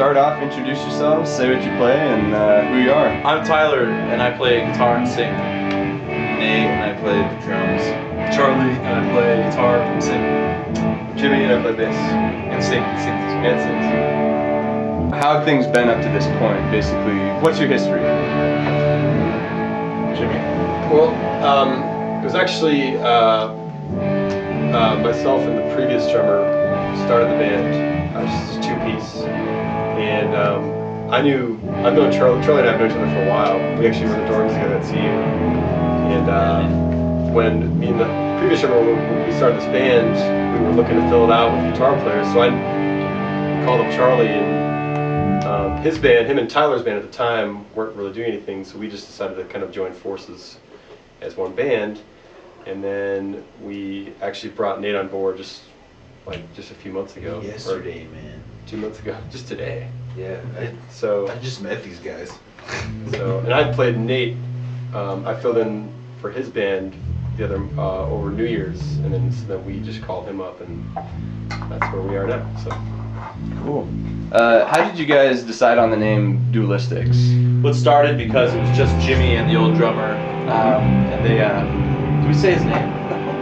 start off, introduce yourselves, say what you play, and who you are. I'm Tyler, and I play guitar and sing. Nate, and I play the drums. Charlie, and I play guitar and sing. Jimmy, and I play bass. And sing. How have things been up to this point, basically? What's your history? Jimmy. Well, it was actually myself and the previous drummer started the band, just a two-piece, and I've known Charlie and I have known each other for a while. We actually were in the dorms together at CU, and when me and the previous drummer, when we started this band, we were looking to fill it out with guitar players, so I called up Charlie, and his band, him and Tyler's band at the time, weren't really doing anything, so we just decided to kind of join forces as one band. And then we actually brought Nate on board just a few months ago. Yesterday, man. 2 months ago, just today. Yeah. I just met these guys. And I played Nate. I filled in for his band the other over New Year's, and then we just called him up, and that's where we are now. So cool. How did you guys decide on the name Dualistics? What started because it was just Jimmy and the old drummer, and they. Do we say his name?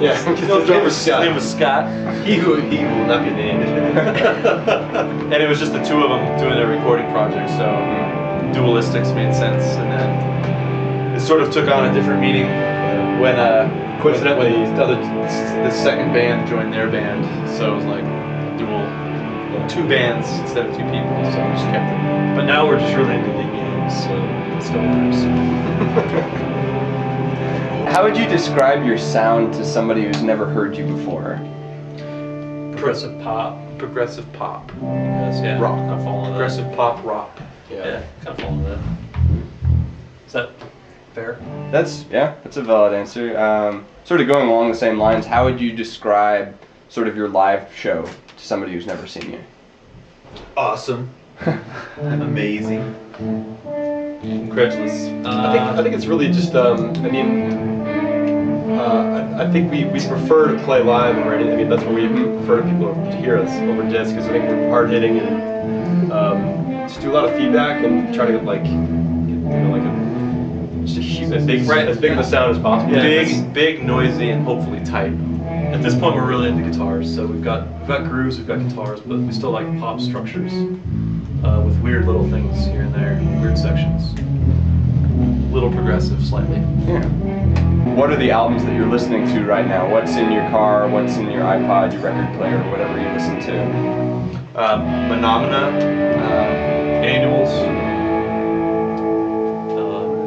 Yeah, His name was Scott. He will not be named. And it was just the two of them doing their recording project, so Dualistics made sense, and then it sort of took on a different meaning when coincidentally the second band joined their band, so it was like dual, two bands instead of two people, so we just kept it. But now we're just really into the games, so it still works. How would you describe your sound to somebody who's never heard you before? Progressive pop. Yes, yeah. Rock. I fall into that. Progressive pop rock. Yeah, kind of fall into that. Is that fair? That's a valid answer. Sort of going along the same lines, how would you describe sort of your live show to somebody who's never seen you? Awesome. Amazing. Incredulous. I think it's really just I think we prefer to play live already. I mean, that's what we prefer to people to hear us over disc, because I think we're hard hitting and just do a lot of feedback and try to get as big of a sound as possible. Yeah, big, noisy, and hopefully tight. At this point, we're really into guitars, so we've got grooves, we've got guitars, but we still like pop structures with weird little things here and there, weird sections. Little progressive, slightly. Yeah. What are the albums that you're listening to right now? What's in your car? What's in your iPod, your record player, whatever you listen to? Phenomena, Annuals.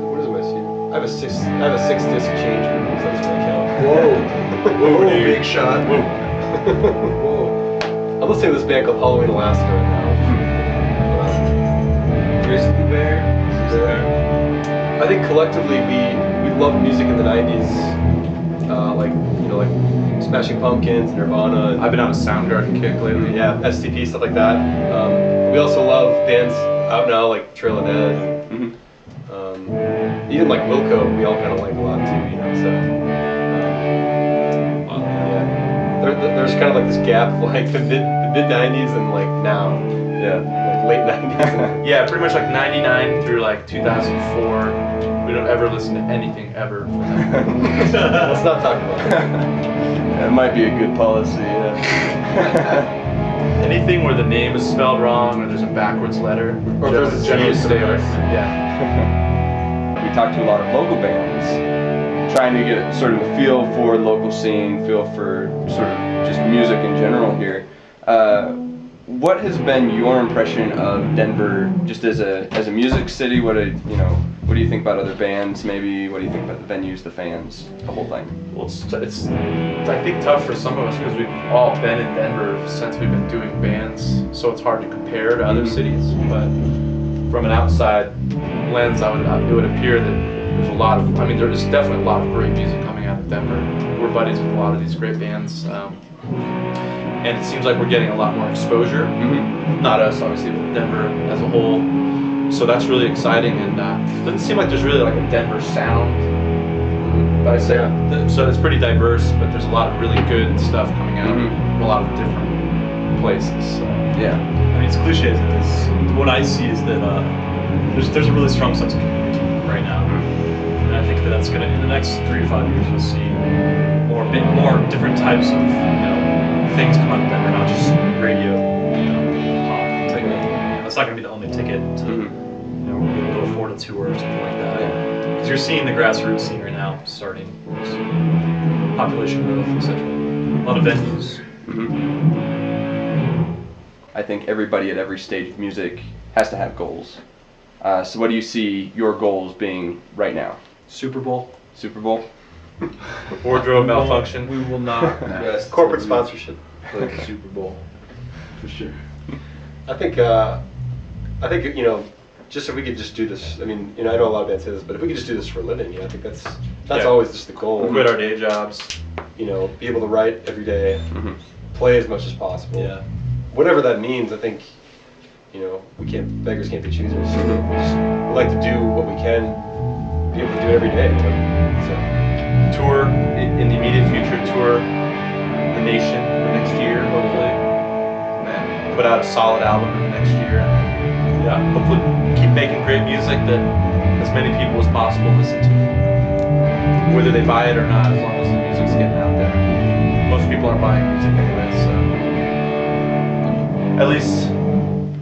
What is my CD? I have a six disc changer. So that's what I count. Whoa, big shot. Whoa. I'm listening to this band called Halloween Alaska right now. Grizzly Bear. I think collectively we love music in the 90s, like Smashing Pumpkins, Nirvana. I've been on a Soundgarden kick lately. Yeah, STP, stuff like that. We also love bands out now like Trail of Dead. Even like Wilco, we all kind of like a lot too, So there's kind of like this gap of like the mid 90s and like now. Yeah, like late 90s. Yeah, pretty much like 99 through like 2004. We don't ever listen to anything ever from them. Let's not talk about that. That might be a good policy, yeah. Anything where the name is spelled wrong or there's a backwards letter. Or there's a generally G stay away from it. Yeah. We talked to a lot of local bands, trying to get sort of a feel for local scene, feel for sort of just music in general here. What has been your impression of Denver, just as a music city? What do you think about other bands? Maybe what do you think about the venues, the fans, the whole thing? Well, it's I think tough for some of us because we've all been in Denver since we've been doing bands, so it's hard to compare to other cities. But from an outside lens, it would appear that there's there's definitely a lot of great music coming out of Denver. We're buddies with a lot of these great bands. And it seems like we're getting a lot more exposure. Not us, obviously, but Denver as a whole. So that's really exciting, and it doesn't seem like there's really like a Denver sound. But I say so it's pretty diverse, but there's a lot of really good stuff coming out. A lot of different places. So. Yeah. I mean, it's cliche as it is. What I see is that there's a really strong sense of community right now, and I think that that's gonna, in the next 3 to 5 years, you'll see more different types of things come out of Denver, not just radio, pop. It's like, that's not gonna be the only ticket to being able to afford a tour or something like that. Because you're seeing the grassroots scene right now starting, population growth, etc. A lot of venues. I think everybody at every stage of music has to have goals. So what do you see your goals being right now? Super Bowl. Super Bowl? Wardrobe malfunction. We will not rest Corporate till we sponsorship. play the Super Bowl. For sure. I think just if we could just do this. I mean, I know a lot of bands say this, but if we could just do this for a living, I think that's Yeah. always just the goal. Quit our day jobs. Be able to write every day, play as much as possible. Yeah. Whatever that means, I think, beggars can't be choosers. So we just like to do what we can, be able to do every day. Tour in the immediate future. Tour the nation the next year, hopefully. And then put out a solid album in the next year. Yeah, hopefully keep making great music that as many people as possible listen to. Whether they buy it or not, as long as the music's getting out there. Most people aren't buying music anyway, so. At least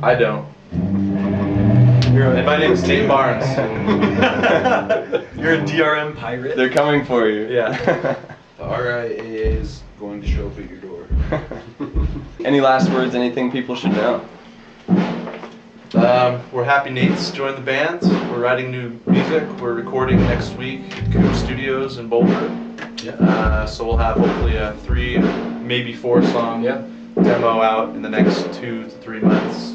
I don't. And my name is Nate Barnes. You're a DRM pirate. They're coming for you. Yeah. The RIAA is going to show up at your door. Any last words? Anything people should know? We're happy Nate's joined the band. We're writing new music. We're recording next week at Coop Studios in Boulder. Yeah. So we'll have hopefully a 3, maybe 4 song demo out in the next 2 to 3 months.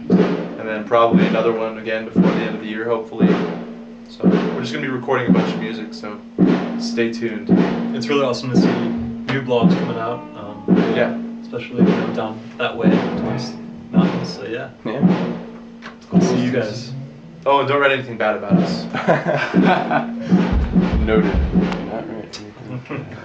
And then probably another one again before the end of the year, hopefully. So we're just going to be recording a bunch of music, so stay tuned. It's really awesome to see new blogs coming out. Yeah. Especially down that way towards mountains. So yeah. Yeah. Cool to see you guys. Oh, and don't write anything bad about us. Noted. Not right.